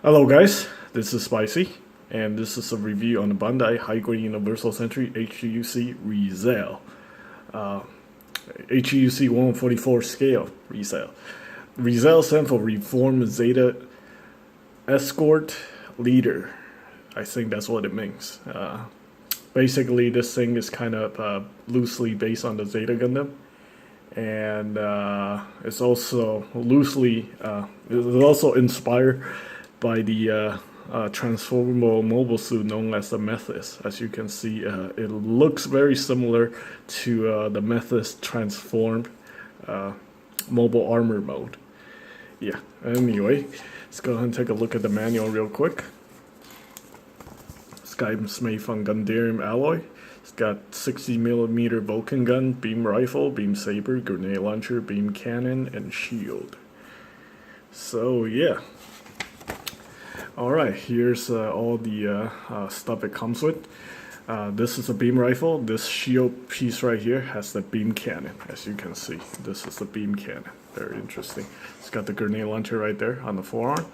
Hello guys, this is Spicy, and this is a review on the Bandai High-Grade Universal Century HGUC ReZEL. HGUC 144 scale ReZEL. ReZEL stands for Reform Zeta Escort Leader. I think that's what it means. Basically, this thing is kind of loosely based on the Zeta Gundam, and it's also loosely it's also inspired by the transformable mobile suit known as the Mephis. As you can see, it looks very similar to the Mephis transformed mobile armor mode. Yeah, anyway, let's go ahead and take a look at the manual real quick. This guy is made from Gundam alloy. It's got 60mm Vulcan gun, beam rifle, beam saber, grenade launcher, beam cannon, and shield. So yeah. Alright, here's all the stuff it comes with. This is a beam rifle. This shield piece right here has the beam cannon. As you can see, this is the beam cannon. Very interesting. It's got the grenade launcher right there on the forearm.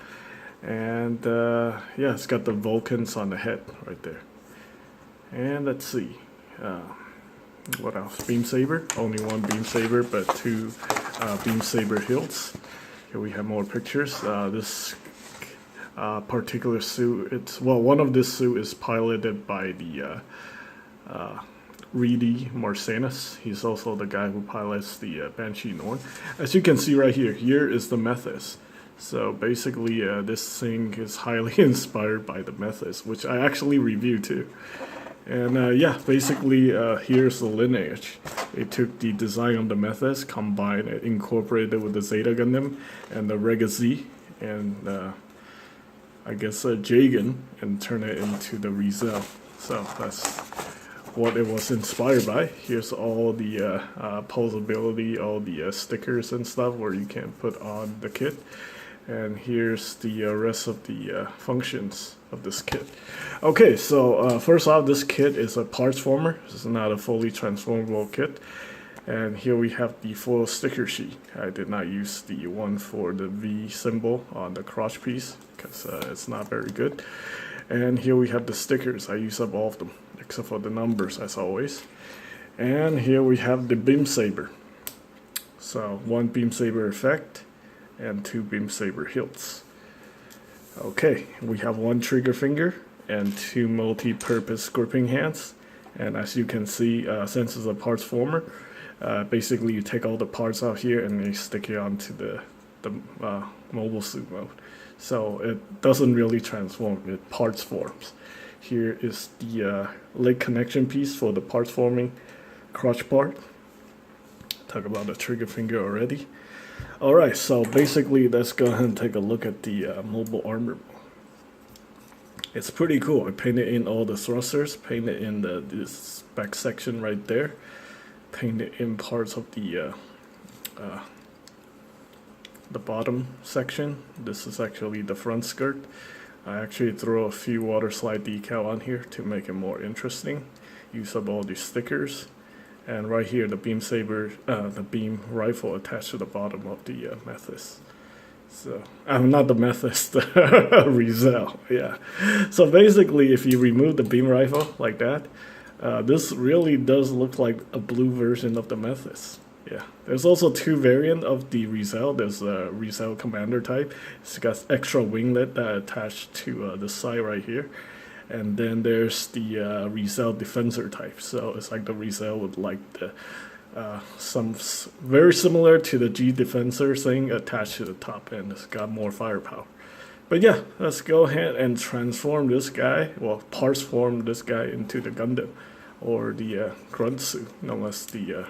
And yeah, it's got the Vulcans on the head right there. And let's see. What else? Beam saber. Only one beam saber, but two beam saber hilts. Here we have more pictures. This particular suit, one of this suit is piloted by the Reedy Marsanus. He's also the guy who pilots the Banshee Norn. As you can see right here, here is the Mephis. So basically this thing is highly inspired by the Mephis, which I actually reviewed too. And yeah, basically here's the lineage. They took the design of the Mephis, combined it, incorporated it with the Zeta Gundam and the Rega-Z, and I guess Jagan, and turn it into the ReZEL. So that's what it was inspired by. Here's all the posability, all the stickers and stuff where you can put on the kit. And here's the rest of the functions of this kit. Okay, so first off, this kit is a parts former. This is not a fully transformable kit. And here we have the full sticker sheet. I did not use the one for the V symbol on the crotch piece because it's not very good. And here we have the stickers. I use up all of them except for the numbers as always. And here we have the beam saber. So one beam saber effect and two beam saber hilts. Okay, we have one trigger finger and two multi-purpose gripping hands. And as you can see, since it's a parts former, basically you take all the parts out here and you stick it onto the mobile suit mode. So it doesn't really transform, it parts forms. Here is the leg connection piece for the parts forming crotch part. Talk about the trigger finger already. Alright, so basically let's go ahead and take a look at the mobile armor. It's pretty cool. I painted in all the thrusters, painted in this back section right there, painted in parts of the bottom section. This is actually the front skirt. I actually throw a few water slide decal on here to make it more interesting. Use up all these stickers. And right here, the beam saber, the beam rifle attached to the bottom of the Mephis. So, not the Mephis, the ReZEL, yeah. So basically, if you remove the beam rifle like that, this really does look like a blue version of the Mephis. Yeah, there's also two variants of the ReZEL. There's a ReZEL Commander type. It's got extra winglet attached to the side right here. And then there's the ReZEL Defensor type. So it's like the ReZEL with like the some very similar to the G Defensor thing attached to the top end. It's got more firepower. But yeah, let's go ahead and transform this guy, well, parts form this guy into the Gundam, or the grunt suit, known as the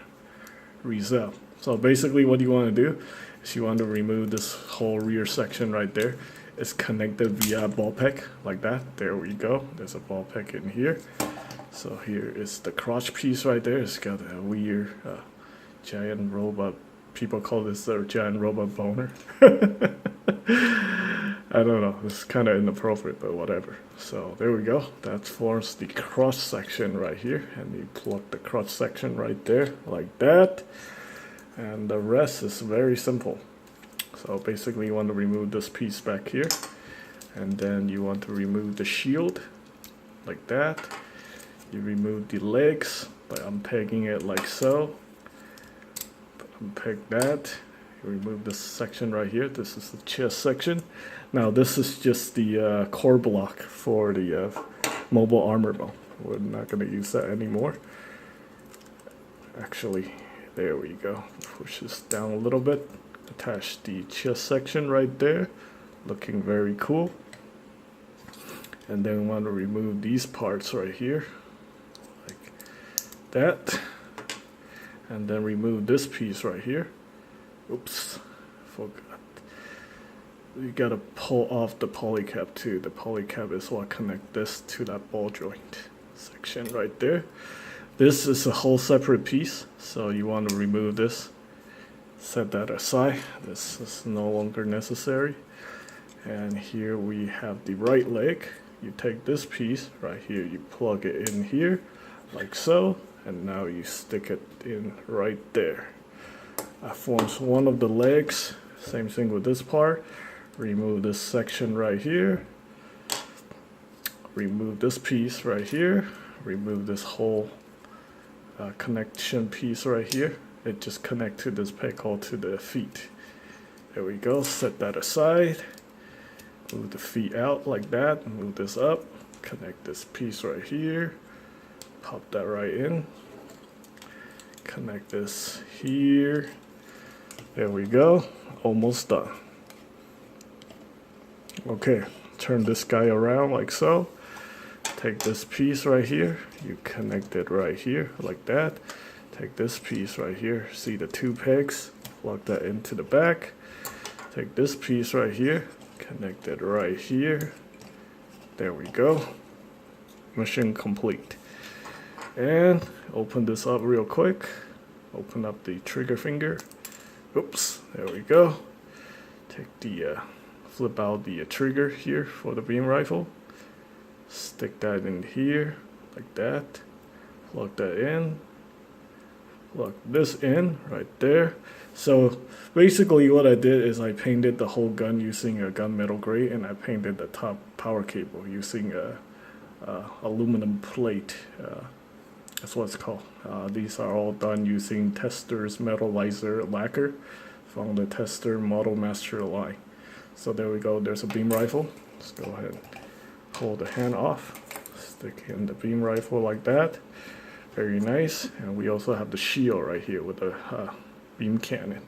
ReZEL. So basically what you want to do is you want to remove this whole rear section right there. It's connected via ball peg like that. There we go. There's a ball peg in here. So here is the crotch piece right there. It's got a weird giant robot. People call this their giant robot boner. I don't know. It's kind of inappropriate, but whatever. So there we go. That forms the crotch section right here. And you plug the crotch section right there like that. And the rest is very simple. So basically you want to remove this piece back here. And then you want to remove the shield like that. You remove the legs by unpegging it like so. Unpeg that. You remove this section right here. This is the chest section. Now this is just the core block for the mobile armor mode. We're not going to use that anymore. Actually, there we go. Push this down a little bit. Attach the chest section right there. Looking very cool. And then we want to remove these parts right here. Like that. And then remove this piece right here. Oops, forgot. You gotta pull off the polycap too. The polycap is what connect this to that ball joint section right there. This is a whole separate piece, so you want to remove this. Set that aside. This is no longer necessary. And here we have the right leg. You take this piece right here, you plug it in here like so, and now you stick it in right there. That forms one of the legs. Same thing with this part. Remove this section right here. Remove this piece right here. Remove this whole connection piece right here. It just connects to this peg hole to the feet. There we go. Set that aside. Move the feet out like that. Move this up. Connect this piece right here. Pop that right in. Connect this here. There we go. Almost done. Okay, turn this guy around like so. Take this piece right here. You connect it right here like that. Take this piece right here. See the two pegs? Plug that into the back. Take this piece right here. Connect it right here. There we go. Mission complete. And open this up real quick. Open up the trigger finger. Oops, there we go. Take the flip out the trigger here for the beam rifle. Stick that in here like that. Plug that in. Plug this in right there. So basically what I did is I painted the whole gun using a gunmetal gray, and I painted the top power cable using a aluminum plate. That's what it's called. These are all done using Tester's Metallizer lacquer from the Tester Model Master line. So there we go. There's a beam rifle. Let's go ahead and hold the hand off. Stick in the beam rifle like that. Very nice. And we also have the shield right here with the beam cannon.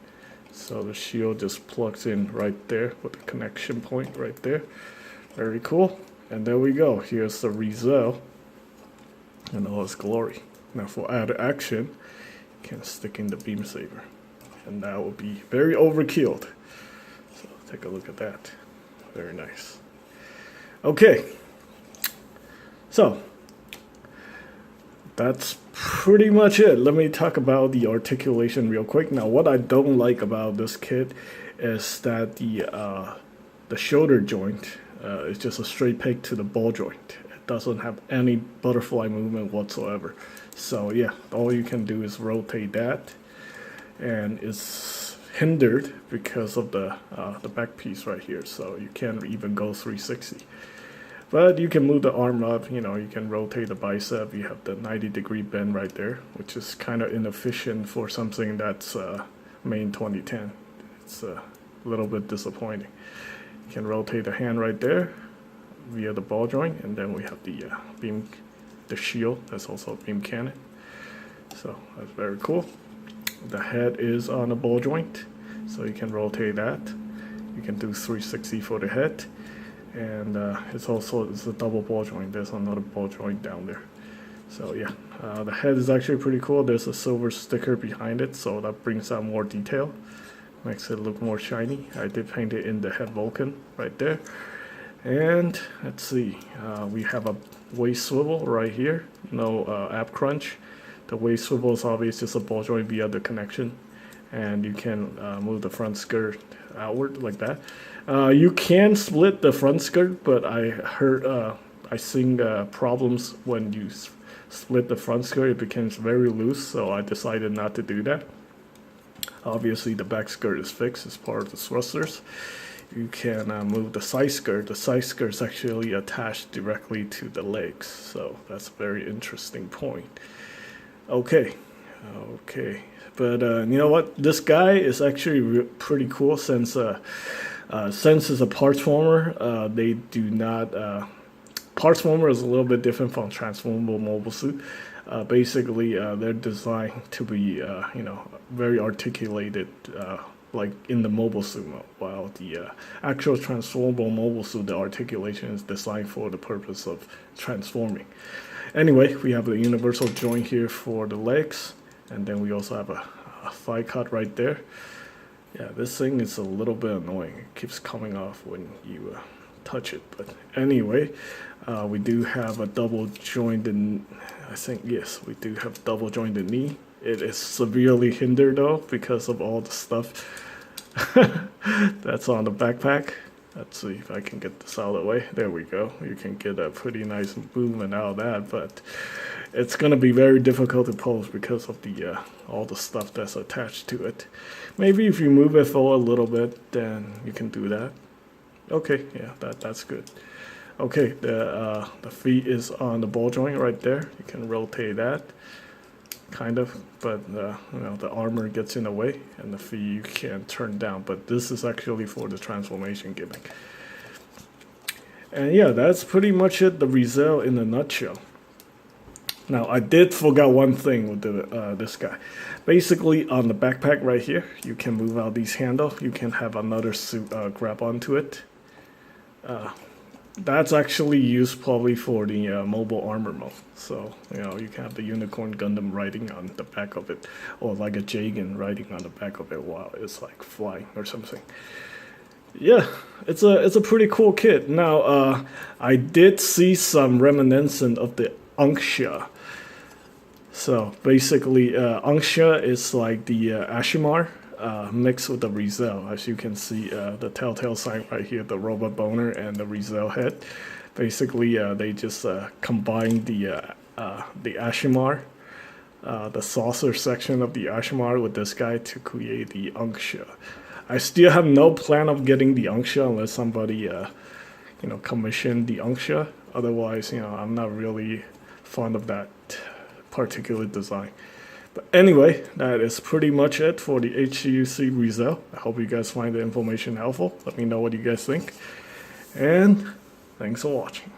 So the shield just plugs in right there with the connection point right there. Very cool. And there we go. Here's the ReZEL in all its glory. Now for added action, you can stick in the beam saber, and that will be very overkill. So take a look at that. Very nice. Okay, so that's pretty much it. Let me talk about the articulation real quick. Now what I don't like about this kit is that the shoulder joint is just a straight peg to the ball joint. Doesn't have any butterfly movement whatsoever. So yeah, all you can do is rotate that, and it's hindered because of the back piece right here. So you can't even go 360. But you can move the arm up. You know, you can rotate the bicep. You have the 90-degree bend right there, which is kind of inefficient for something that's made in 2010. It's a little bit disappointing. You can rotate the hand right there via the ball joint, and then we have the beam, the shield. That's also a beam cannon. So that's very cool. The head is on a ball joint, so you can rotate that. You can do 360 for the head, and it's a double ball joint. There's another ball joint down there. So yeah, the head is actually pretty cool. There's a silver sticker behind it, so that brings out more detail, makes it look more shiny. I did paint it in the head Vulcan right there. And let's see, we have a waist swivel right here, no ab crunch. The waist swivel is obviously just a ball joint via the connection, and you can move the front skirt outward like that. You can split the front skirt, but I heard, I seen problems when you split the front skirt. It becomes very loose, so I decided not to do that. Obviously the back skirt is fixed as part of the thrusters. you can move the side skirt. The side skirt is actually attached directly to the legs, so that's a very interesting point. Okay, but you know what? This guy is actually pretty cool since it's a parts former. They do not. Parts former is a little bit different from transformable mobile suit. Basically, they're designed to be, very articulated, like in the mobile suit mode, while the actual transformable mobile suit, the articulation is designed for the purpose of transforming. Anyway, we have the universal joint here for the legs, and then we also have a thigh cut right there. Yeah, this thing is a little bit annoying. It keeps coming off when you touch it. But anyway, we do have a double jointed, I think, yes, we do have double jointed knee. It is severely hindered though because of all the stuff that's on the backpack. Let's see if I can get this out of the way. There we go. You can get a pretty nice movement out of that, but it's going to be very difficult to pose because of the all the stuff that's attached to it. Maybe if you move it forward a little bit, then you can do that. Okay, yeah, that's good. Okay, the feet is on the ball joint right there. You can rotate that, kind of, but the armor gets in the way, and the feet you can turn down. But this is actually for the transformation gimmick. And yeah, that's pretty much it. The ReZEL in a nutshell. Now, I did forget one thing with this guy. Basically, on the backpack right here, you can move out these handles. You can have another suit grab onto it. That's actually used probably for the mobile armor mode. So, you can have the Unicorn Gundam riding on the back of it, or like a Jagan riding on the back of it while it's like flying or something. Yeah, it's a pretty cool kit. Now, I did see some reminiscent of the Unksha. So basically, Unksha is like the Ashimar mixed with the ReZEL. As you can see, the telltale sign right here, the robot boner and the ReZEL head. Basically, they just combined the Ashimar, the saucer section of the Ashimar with this guy to create the Unksha. I still have no plan of getting the Unksha unless somebody, commissioned the Unksha. Otherwise, I'm not really fond of that particular design. But anyway, that is pretty much it for the HGUC ReZEL. I hope you guys find the information helpful. Let me know what you guys think. And thanks for watching.